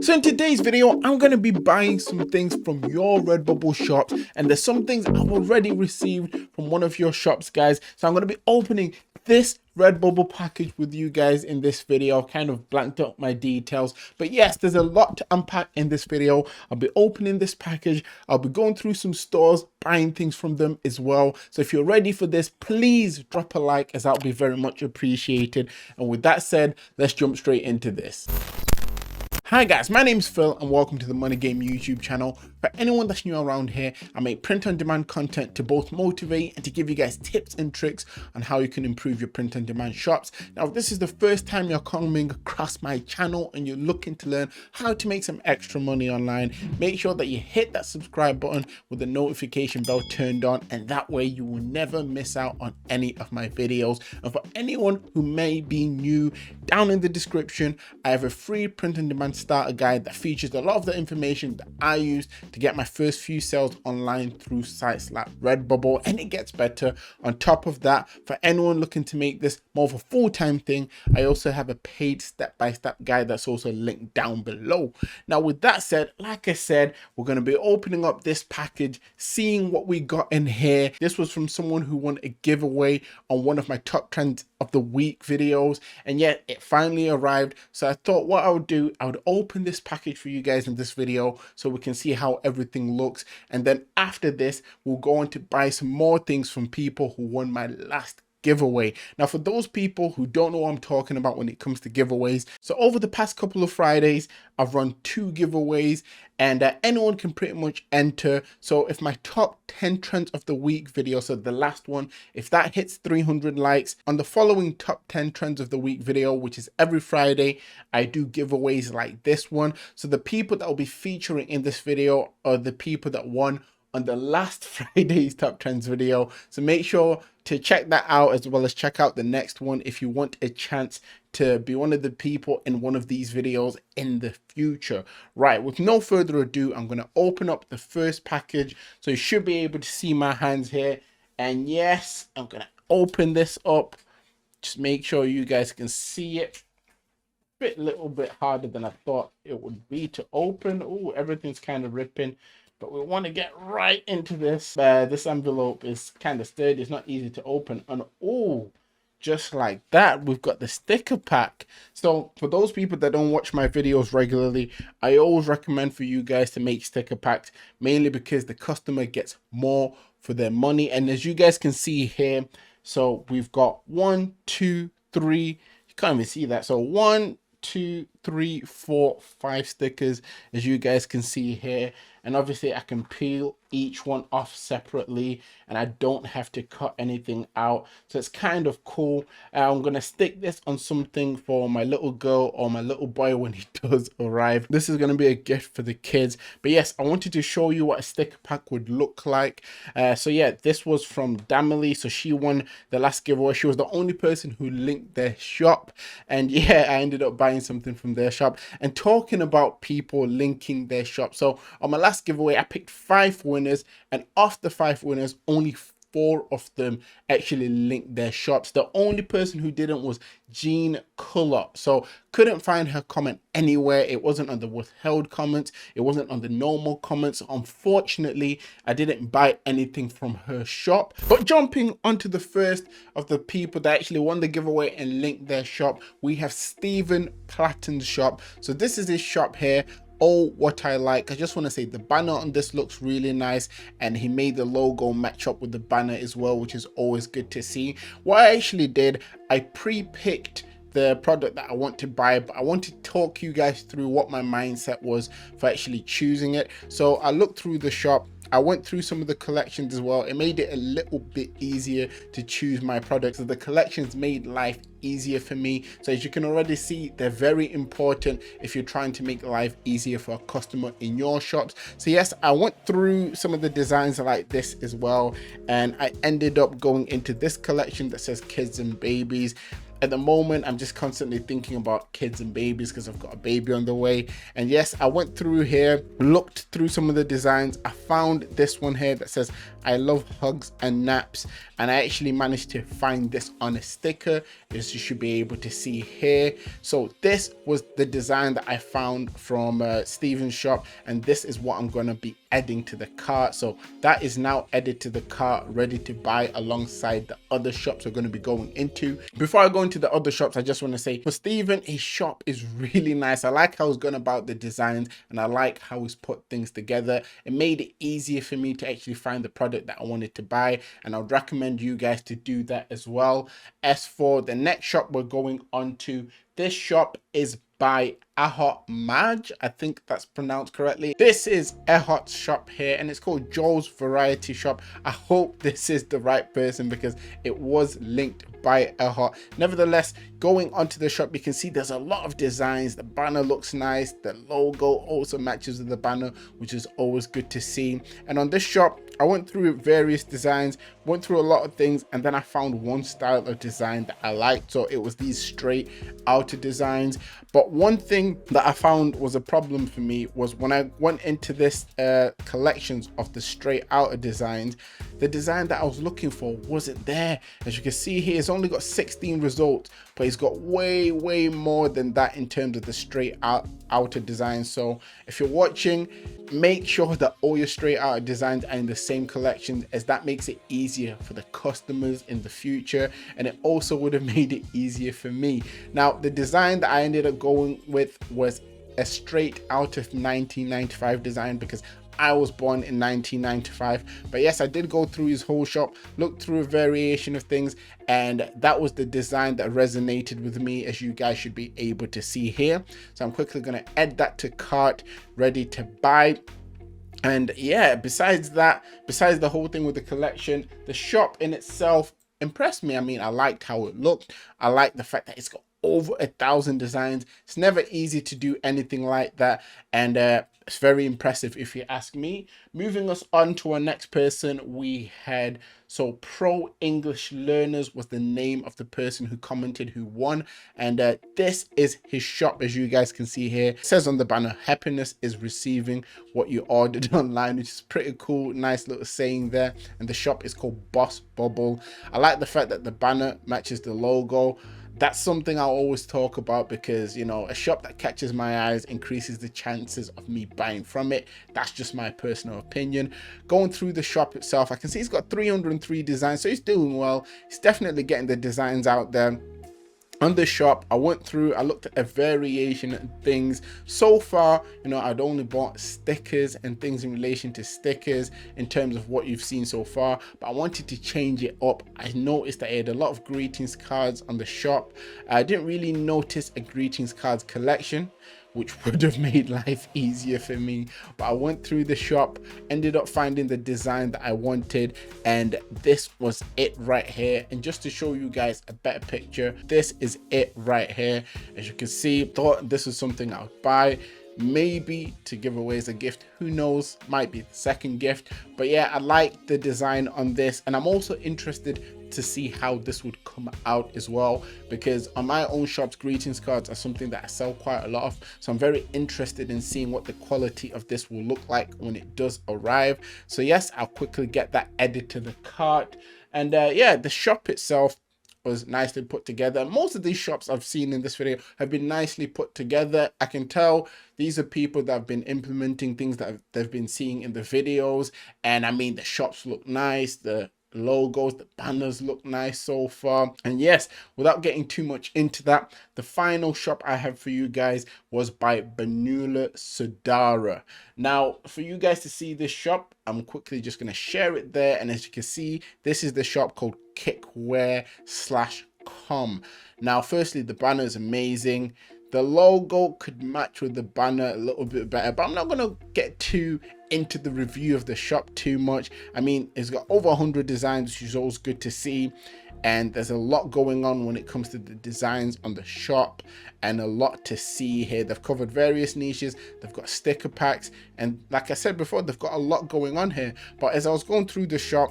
So in today's video, I'm going to be buying some things from your Redbubble shops, and there's some things I've already received from one of your shops, guys. So I'm going to be opening this Redbubble package with you guys in this video. I've kind of blanked out my details, but yes, there's a lot to unpack in this video. I'll be opening this package. I'll be going through some stores, buying things from them as well. So if you're ready for this, please drop a like, as that'll be very much appreciated. And with that said, let's jump straight into this. Hi guys, my name's Phil and welcome to the Money Game YouTube channel. For anyone that's new around here, I make print on demand content to both motivate and to give you guys tips and tricks on how you can improve your print on demand shops. Now, if this is the first time you're coming across my channel and you're looking to learn how to make some extra money online, make sure that you hit that subscribe button with the notification bell turned on, and that way you will never miss out on any of my videos. And for anyone who may be new, down in the description, I have a free print on demand starter guide that features a lot of the information that I use to get my first few sales online through sites like Redbubble, and it gets better. On top of that, for anyone looking to make this more of a full-time thing, I also have a paid step-by-step guide that's also linked down below. Now with that said, like I said, we're going to be opening up this package, seeing what we got in here. This was from someone who won a giveaway on one of my top trends of the week videos, and yet it finally arrived. So I thought what I would do, I would open this package for you guys in this video so we can see how everything looks, and then after this we'll go on to buy some more things from people who won my last giveaway. Now, for those people who don't know what I'm talking about when it comes to giveaways, so over the past couple of Fridays I've run 2 giveaways, and anyone can pretty much enter. So if my top 10 trends of the week video, so the last one, if that hits 300 likes, on the following top 10 trends of the week video, which is every Friday, I do giveaways like this one. So the people that will be featuring in this video are the people that won on the last Friday's top trends video. So make sure to check that out, as well as check out the next one if you want a chance to be one of the people in one of these videos in the future. Right, with no further ado, I'm going to open up the first package. So you should be able to see my hands here, and yes, I'm going to open this up. Just make sure you guys can see it. A little bit harder than I thought it would be to open. Oh, everything's kind of ripping, but we want to get right into this. This envelope is kind of sturdy. It's not easy to open. And oh, just like that, we've got the sticker pack. So for those people that don't watch my videos regularly, I always recommend for you guys to make sticker packs, mainly because the customer gets more for their money. And as you guys can see here, so we've got 1, 2, 3. You can't even see that. So 1, 2, 3, 4, 5 stickers, as you guys can see here. And obviously I can peel each one off separately, and I don't have to cut anything out, so it's kind of cool. I'm gonna stick this on something for my little girl or my little boy when he does arrive. This is gonna be a gift for the kids. But yes, I wanted to show you what a sticker pack would look like. So yeah, this was from Damily, so she won the last giveaway. She was the only person who linked their shop, and yeah, I ended up buying something from their shop. And talking about people linking their shop, so on my last giveaway I picked 5 winners, and of the 5 winners, only 4 of them actually linked their shops. The only person who didn't was Jean Color. So couldn't find her comment anywhere. It wasn't on the withheld comments, it wasn't on the normal comments. Unfortunately, I didn't buy anything from her shop. But jumping onto the first of the people that actually won the giveaway and linked their shop, we have Stephen Platten's shop. So this is his shop here. Oh, what I like. I just want to say the banner on this looks really nice, and he made the logo match up with the banner as well, which is always good to see. What I actually did, I pre-picked the product that I want to buy, but I want to talk you guys through what my mindset was for actually choosing it. So I looked through the shop, I went through some of the collections as well. It made it a little bit easier to choose my products. So the collections made life easier for me. So as you can already see, they're very important if you're trying to make life easier for a customer in your shops. So yes, I went through some of the designs like this as well, and I ended up going into this collection that says kids and babies. at the moment, I'm just constantly thinking about kids and babies because I've got a baby on the way. And yes, I went through here, looked through some of the designs. I found this one here that says, I love hugs and naps. And I actually managed to find this on a sticker, as you should be able to see here. So this was the design that I found from Steven's shop. And this is what I'm going to be adding to the cart. So that is now added to the cart, ready to buy alongside the other shops we're going to be going into. Before I go into the other shops, I just want to say for Steven, his shop is really nice. I like how he's gone about the designs, and I like how he's put things together. It made it easier for me to actually find the product that I wanted to buy, and I would recommend you guys to do that as well. As for the next shop we're going on to, this shop is by Ahot Maj, I think that's pronounced correctly. This is Ahot's shop here, and it's called Joe's Variety Shop. I hope this is the right person because it was linked by Ahot. Nevertheless, going onto the shop, you can see there's a lot of designs. The banner looks nice. The logo also matches with the banner, which is always good to see. And on this shop, I went through various designs, went through a lot of things, and then I found one style of design that I liked. So it was these straight outer designs. But one thing that I found was a problem for me was when I went into this collections of the straight outer designs, the design that I was looking for wasn't there. As you can see here, it's only got 16 results, but it's got way more than that in terms of the straight outer design. So if you're watching, make sure that all your straight outer designs are in the same collection, as that makes it easier for the customers in the future, and it also would have made it easier for me. Now, the design that I ended up going with was a straight out of 1995 design because I was born in 1995. But yes, I did go through his whole shop, looked through a variation of things, and that was the design that resonated with me, as you guys should be able to see here. So I'm quickly going to add that to cart, ready to buy. And yeah, besides that, besides the whole thing with the collection, the shop in itself impressed me. I mean, I liked how it looked. I liked the fact that it's got over 1,000 designs. It's never easy to do anything like that, and it's very impressive if you ask me. Moving us on to our next person, we had Pro English Learners was the name of the person who commented who won, and this is his shop. As you guys can see here, it says on the banner, happiness is receiving what you ordered online, which is pretty cool. Nice little saying there. And the shop is called Boss Bubble. I like the fact that the banner matches the logo. That's something I always talk about because, you know, a shop that catches my eyes increases the chances of me buying from it. That's just my personal opinion. Going through the shop itself, I can see he's got 303 designs, so he's doing well. He's definitely getting the designs out there. On the shop, I went through, I looked at a variation of things. So far, you know, I'd only bought stickers and things in relation to stickers in terms of what you've seen so far, but I wanted to change it up. I noticed that I had a lot of greetings cards on the shop. I didn't really notice a greetings cards collection, which would have made life easier for me. But I went through the shop, ended up finding the design that I wanted, and this was it right here. And just to show you guys a better picture, this is it right here. As you can see, thought this was something I would buy, maybe to give away as a gift. Who knows, might be the second gift. But yeah, I like the design on this, and I'm also interested to see how this would come out as well, because on my own shop's greetings cards are something that I sell quite a lot of, so I'm very interested in seeing what the quality of this will look like when it does arrive. So yes, I'll quickly get that added to the cart. And yeah, the shop itself was nicely put together. Most of these shops I've seen in this video have been nicely put together. I can tell these are people that have been implementing things that they've been seeing in the videos, and I mean, the shops look nice, the logos, the banners look nice so far. And yes, without getting too much into that, the final shop I have for you guys was by Banula Sudara. Now, for you guys to see this shop, I'm quickly just going to share it there, and as you can see, this is the shop called Kickware.com. Now, firstly, the banner is amazing. The logo could match with the banner a little bit better, but I'm not going to get too into the review of the shop too much. I mean, it's got over 100 designs, which is always good to see. And there's a lot going on when it comes to the designs on the shop, and a lot to see here. They've covered various niches. They've got sticker packs. And like I said before, they've got a lot going on here. But as I was going through the shop,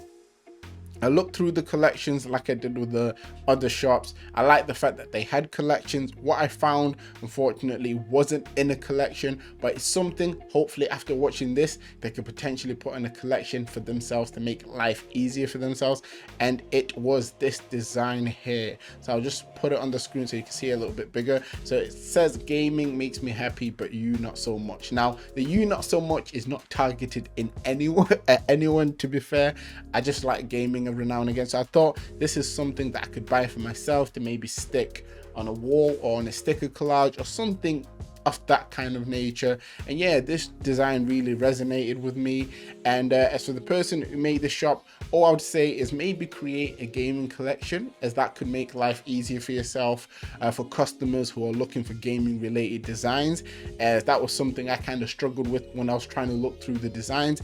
I looked through the collections like I did with the other shops. I like the fact that they had collections. What I found, unfortunately, wasn't in a collection, but it's something, hopefully after watching this, they could potentially put in a collection for themselves to make life easier for themselves. And it was this design here. So I'll just put it on the screen so you can see it a little bit bigger. So it says gaming makes me happy, but you not so much. Now, the you not so much is not targeted in anyone, to be fair. I just like gaming every now and again, so I thought this is something that I could buy for myself to maybe stick on a wall or on a sticker collage or something of that kind of nature. And yeah, this design really resonated with me. And as for the person who made the shop, all I would say is maybe create a gaming collection, as that could make life easier for yourself, for customers who are looking for gaming related designs, as that was something I kind of struggled with when I was trying to look through the designs.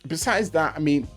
Besides that, I mean,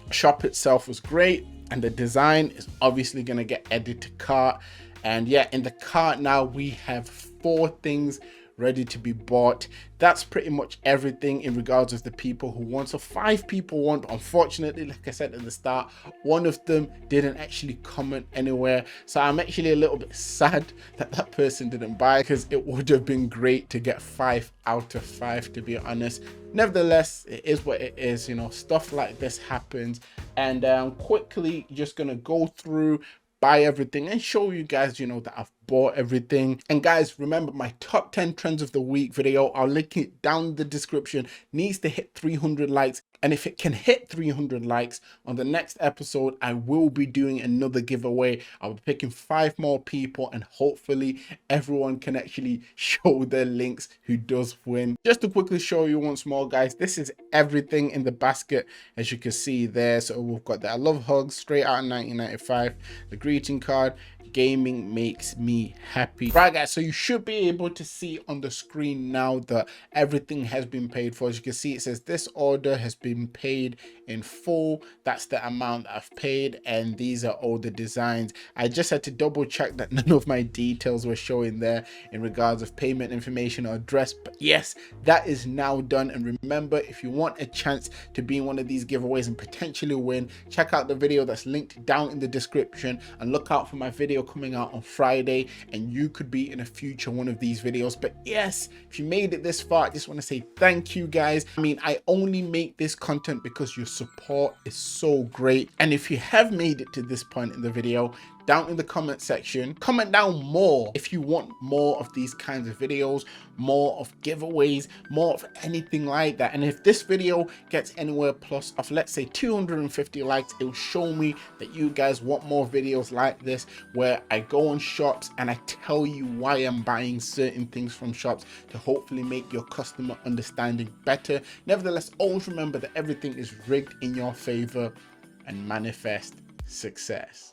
shop itself was great, and the design is obviously going to get added to cart. And yeah, in the cart now we have 4 things ready to be bought. That's pretty much everything in regards of the people who want. So 5 people want. Unfortunately, like I said at the start, one of them didn't actually comment anywhere, so I'm actually a little bit sad that that person didn't buy, because it would have been great to get 5 out of 5, to be honest. Nevertheless, it is what it is, you know, stuff like this happens. And quickly just gonna go through, buy everything, and show you guys, you know, that I've bought everything. And guys, remember my top 10 trends of the week video, I'll link it down in the description, needs to hit 300 likes. And if it can hit 300 likes, on the next episode I will be doing another giveaway. I'll be picking 5 more people, and hopefully everyone can actually show their links who does win. Just to quickly show you once more, guys, this is everything in the basket, as you can see there. So we've got the I love hugs, straight out of 1995, the greeting card, gaming makes me happy. Right guys, so you should be able to see on the screen now that everything has been paid for. As you can see, it says this order has been paid in full. That's the amount that I've paid, and these are all the designs. I just had to double check that none of my details were showing there in regards of payment information or address, but yes, that is now done. And remember, if you want a chance to be in one of these giveaways and potentially win, check out the video that's linked down in the description, and look out for my video coming out on Friday, and you could be in a future one of these videos. But yes, if you made it this far, I just want to say thank you guys. I mean, I only make this content because your support is so great. And if you have made it to this point in the video, down in the comment section, comment down more if you want more of these kinds of videos, more of giveaways, more of anything like that. And if this video gets anywhere plus of, let's say, 250 likes, it will show me that you guys want more videos like this, where I go on shops and I tell you why I'm buying certain things from shops, to hopefully make your customer understanding better. Nevertheless, always remember that everything is rigged in your favor, and manifest success.